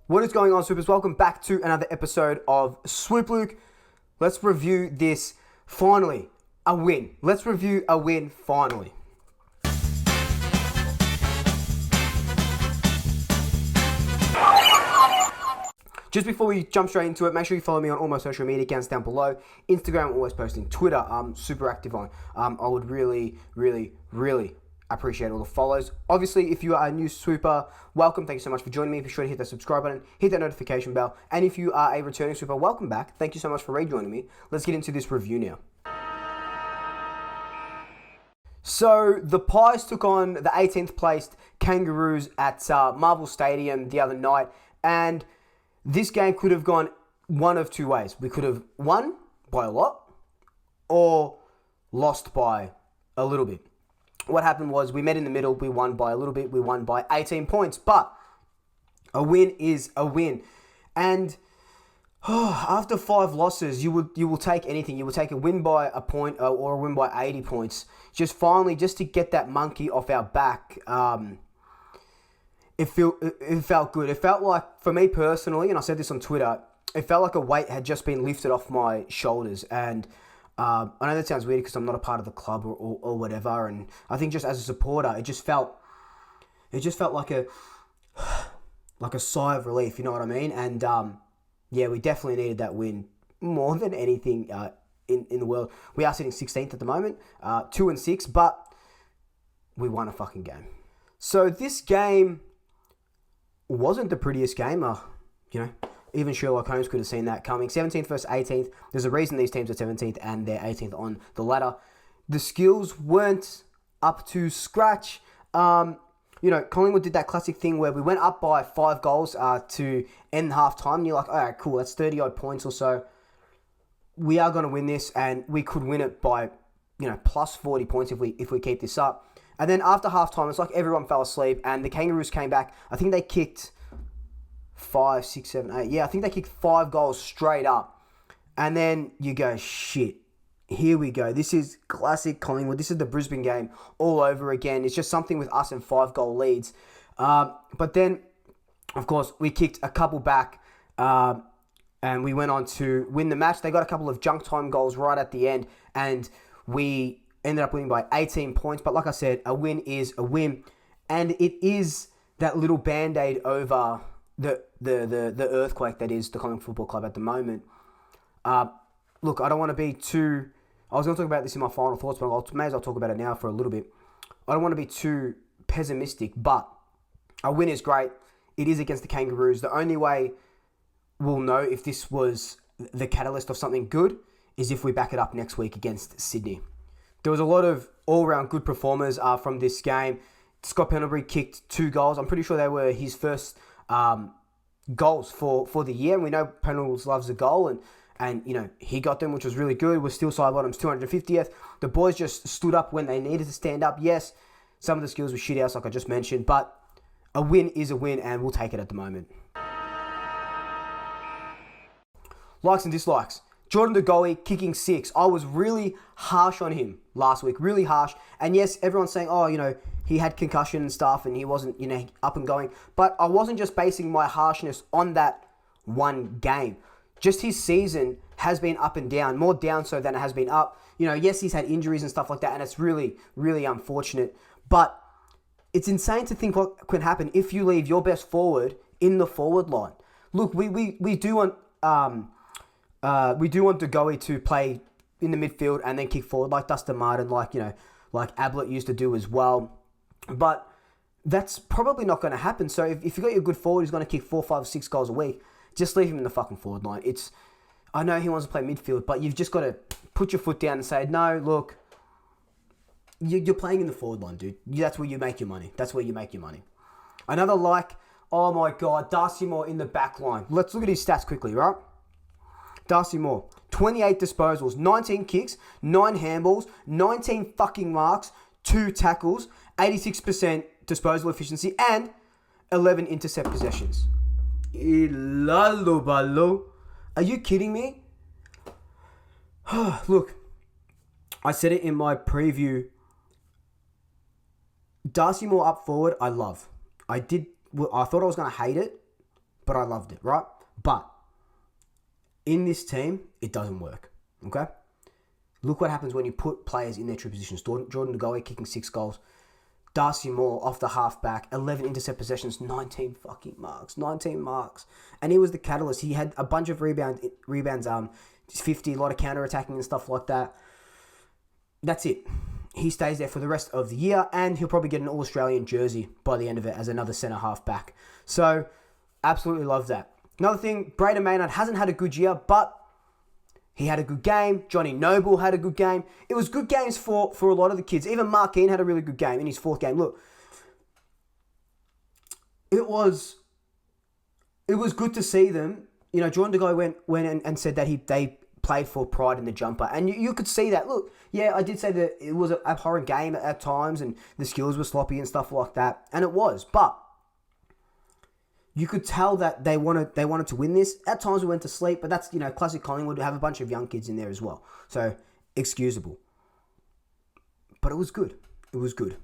What is going on, Swoopers? Welcome back to another episode of Swoop Luke. Let's review this. Finally, a win. Let's review a win finally. Just before we jump straight into it, make sure you follow me on all my social media accounts down below. Instagram, I'm always posting. Twitter, I'm super active on. I would really appreciate all the follows. Obviously, if you are a new swooper, welcome. Thank you so much for joining me. Be sure to hit that subscribe button, hit that notification bell. And if you are a returning swooper, welcome back. Thank you so much for rejoining me. Let's get into this review now. So, the Pies took on the 18th placed Kangaroos at Marvel Stadium the other night. And this game could have gone one of two ways. We could have won by a lot or lost by a little bit. What happened was we met in the middle. We won by a little bit. We won by 18 points. But a win is a win. And after 5 losses, you will take anything. You will take a win by a point or a win by 80 points. Just to get that monkey off our back. It felt good. It felt like, for me personally, and I said this on Twitter, it felt like a weight had just been lifted off my shoulders. And I know that sounds weird because I'm not a part of the club or whatever. And I think just as a supporter, it just felt like a sigh of relief. You know what I mean? And yeah, we definitely needed that win more than anything in the world. We are sitting 16th at the moment, 2-6, but we won a fucking game. So this game wasn't the prettiest game. Even Sherlock Holmes could have seen that coming. 17th versus 18th. There's a reason these teams are 17th and they're 18th on the ladder. The skills weren't up to scratch. Collingwood did that classic thing where we went up by 5 goals to end half time. And you're like, all right, cool, that's 30-odd points or so. We are going to win this, and we could win it by, plus 40 points if we keep this up. And then after halftime, it's like everyone fell asleep, and the Kangaroos came back. I think they kicked 5, 6, 7, 8. Yeah, I think they kicked 5 goals straight up. And then you go, shit, here we go. This is classic Collingwood. This is the Brisbane game all over again. It's just something with us and 5-goal leads. But then, of course, we kicked a couple back, and we went on to win the match. They got a couple of junk time goals right at the end, and we ended up winning by 18 points. But like I said, a win is a win. And it is that little band-aid over the earthquake that is the Collingwood Football Club at the moment. Look, I don't want to be too... I was going to talk about this in my final thoughts, but I may as well talk about it now for a little bit. I don't want to be too pessimistic, but a win is great. It is against the Kangaroos. The only way we'll know if this was the catalyst of something good is if we back it up next week against Sydney. There was a lot of all-round good performers from this game. Scott Pendlebury kicked 2 goals. I'm pretty sure they were his first goals for the year. And we know Pendlebury loves a goal, and he got them, which was really good. We're still side bottoms 250th. The boys just stood up when they needed to stand up. Yes, some of the skills were shit house, like I just mentioned, but a win is a win, and we'll take it at the moment. Likes and dislikes. Jordan De Goey kicking 6. I was really harsh on him last week. Really harsh. And yes, everyone's saying, he had concussion and stuff and he wasn't, up and going. But I wasn't just basing my harshness on that one game. Just his season has been up and down. More down so than it has been up. Yes, he's had injuries and stuff like that. And it's really, really unfortunate. But it's insane to think what can happen if you leave your best forward in the forward line. Look, we do want... we do want De Goey to play in the midfield and then kick forward like Dustin Martin, like Ablett used to do as well. But that's probably not going to happen. So if you've got your good forward who's going to kick 4, 5, 6 goals a week, just leave him in the fucking forward line. I know he wants to play midfield, but you've just got to put your foot down and say, no, look, you're playing in the forward line, dude. That's where you make your money. Another oh my God, Darcy Moore in the back line. Let's look at his stats quickly, right? Darcy Moore, 28 disposals, 19 kicks, 9 handballs, 19 fucking marks, 2 tackles, 86% disposal efficiency, and 11 intercept possessions. Ilalo. Are you kidding me? Look, I said it in my preview. Darcy Moore up forward, I love. I thought I was going to hate it, but I loved it, right? But in this team, it doesn't work, okay? Look what happens when you put players in their true positions. Jordan DeGoey kicking 6 goals. Darcy Moore off the halfback, 11 intercept possessions, 19 fucking marks, 19 marks. And he was the catalyst. He had a bunch of rebounds, 50, a lot of counter-attacking and stuff like that. That's it. He stays there for the rest of the year, and he'll probably get an All-Australian jersey by the end of it as another centre halfback. So, absolutely love that. Another thing, Braden Maynard hasn't had a good year, but he had a good game. Johnny Noble had a good game. It was good games for a lot of the kids. Even Markeen had a really good game in his 4th game. Look, it was good to see them. You know, Jordan DeGoey went and said that they played for pride in the jumper. And you could see that. Look, yeah, I did say that it was an abhorrent game at times and the skills were sloppy and stuff like that. And it was. But you could tell that they wanted to win this. At times we went to sleep, but that's, you know, classic Collingwood. Have a bunch of young kids in there as well. So, excusable. But it was good. It was good.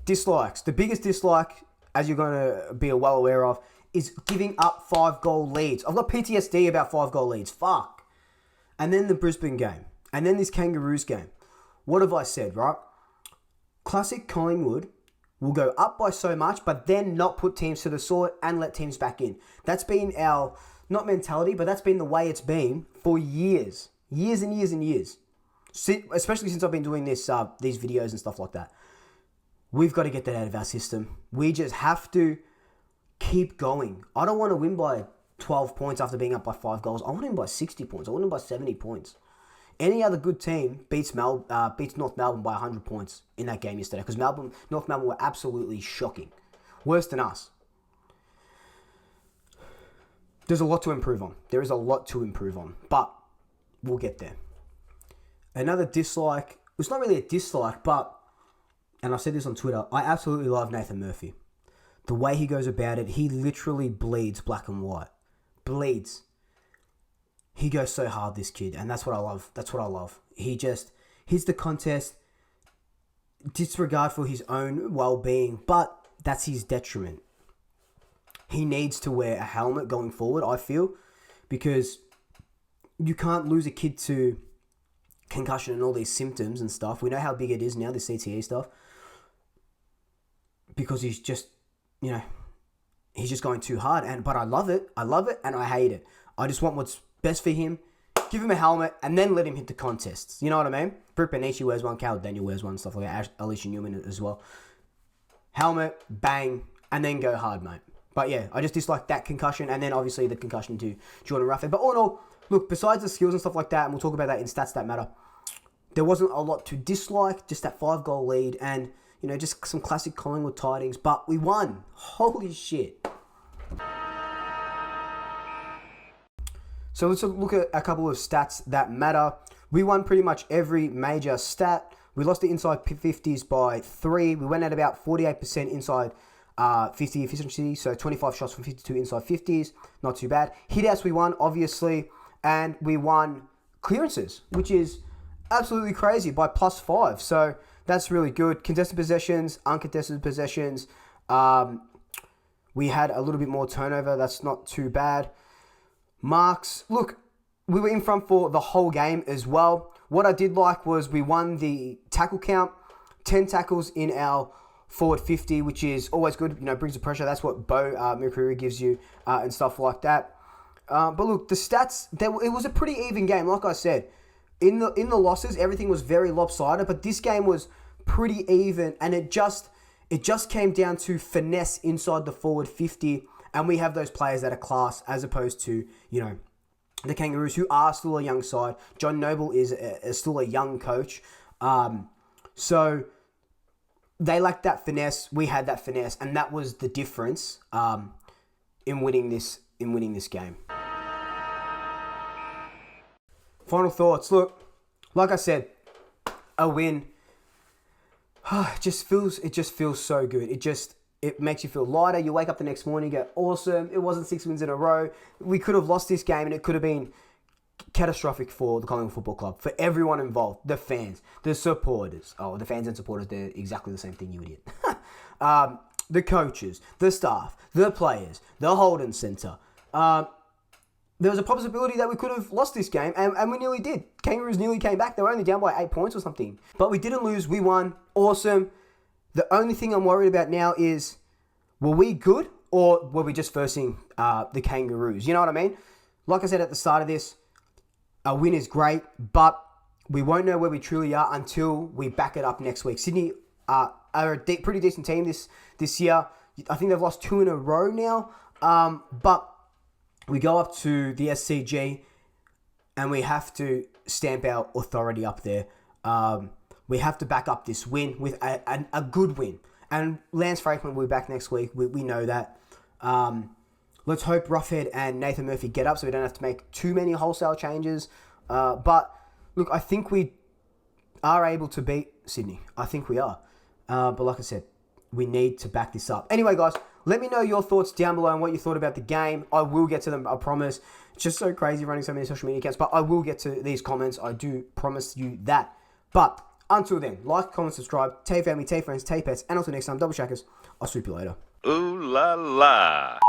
Dislikes. The biggest dislike, as you're going to be well aware of, is giving up 5-goal leads. I've got PTSD about 5-goal leads. Fuck. And then the Brisbane game. And then this Kangaroos game. What have I said, right? Classic Collingwood will go up by so much, but then not put teams to the sword and let teams back in. That's been our, not mentality, but that's been the way it's been for years. Years and years and years. Especially since I've been doing this, these videos and stuff like that. We've got to get that out of our system. We just have to keep going. I don't want to win by 12 points after being up by 5 goals. I want to win by 60 points. I want to win by 70 points. Any other good team beats North Melbourne by 100 points in that game yesterday, because North Melbourne were absolutely shocking. Worse than us. There's a lot to improve on. There is a lot to improve on, but we'll get there. Another dislike, it's not really a dislike, but, and I've said this on Twitter, I absolutely love Nathan Murphy. The way he goes about it, he literally bleeds black and white. Bleeds. He goes so hard, this kid, and that's what I love. That's what I love. He just hits the contest, disregard for his own well-being, but that's his detriment. He needs to wear a helmet going forward, I feel, because you can't lose a kid to concussion and all these symptoms and stuff. We know how big it is now, the CTE stuff, because he's just, you know, he's just going too hard. But I love it, and I hate it. I just want what's best for him. Give him a helmet and then let him hit the contests. You know what I mean? Brett Benici wears one, Cal Daniel wears one, stuff like that. Alicia Newman as well. Helmet, bang, and then go hard, mate. But yeah, I just dislike that concussion, and then obviously the concussion to Jordan Ruffin. But all in all, look, besides the skills and stuff like that, and we'll talk about that in Stats That Matter, there wasn't a lot to dislike, just that 5-goal lead, and, you know, just some classic Collingwood tidings. But we won. Holy shit. So let's look at a couple of stats that matter. We won pretty much every major stat. We lost the inside 50s by 3. We went at about 48% inside 50 efficiency, so 25 shots from 52 inside 50s. Not too bad. Hit-outs we won, obviously, and we won clearances, which is absolutely crazy, by +5. So that's really good. Contested possessions, uncontested possessions. We had a little bit more turnover. That's not too bad. Marks, look, we were in front for the whole game as well. What I did like was we won the tackle count, 10 tackles in our forward 50, which is always good, you know, brings the pressure. That's what Bo Mukuri gives you and stuff like that. But look, the stats, it was a pretty even game, like I said. In the losses, everything was very lopsided, but this game was pretty even, and it just came down to finesse inside the forward 50. And we have those players that are class, as opposed to, you know, the Kangaroos, who are still a young side. John Noble is still a young coach. So they lacked that finesse. We had that finesse. And that was the difference in winning this game. Final thoughts. Look, like I said, a win. It just feels so good. It makes you feel lighter. You wake up the next morning, you go, awesome. It wasn't 6 wins in a row. We could have lost this game, and it could have been catastrophic for the Collingwood Football Club, for everyone involved, the fans, the supporters. Oh, the fans and supporters, they're exactly the same thing, you idiot. the coaches, the staff, the players, the Holden Centre. There was a possibility that we could have lost this game, and we nearly did. Kangaroos nearly came back. They were only down by 8 points or something. But we didn't lose. We won. Awesome. The only thing I'm worried about now is, were we good or were we just versing the Kangaroos? You know what I mean? Like I said at the start of this, a win is great, but we won't know where we truly are until we back it up next week. Sydney are a pretty decent team this year. I think they've lost 2 in a row now. But we go up to the SCG and we have to stamp our authority up there. We have to back up this win with a good win. And Lance Franklin will be back next week. We know that. Let's hope Roughhead and Nathan Murphy get up so we don't have to make too many wholesale changes. But look, I think we are able to beat Sydney. I think we are. But like I said, we need to back this up. Anyway, guys, let me know your thoughts down below and what you thought about the game. I will get to them, I promise. It's just so crazy running so many social media accounts, but I will get to these comments. I do promise you that. But until then, like, comment, subscribe, tell your family, tell your friends, tell your pets, and until next time, double shackers. I'll swoop you later. Ooh la la.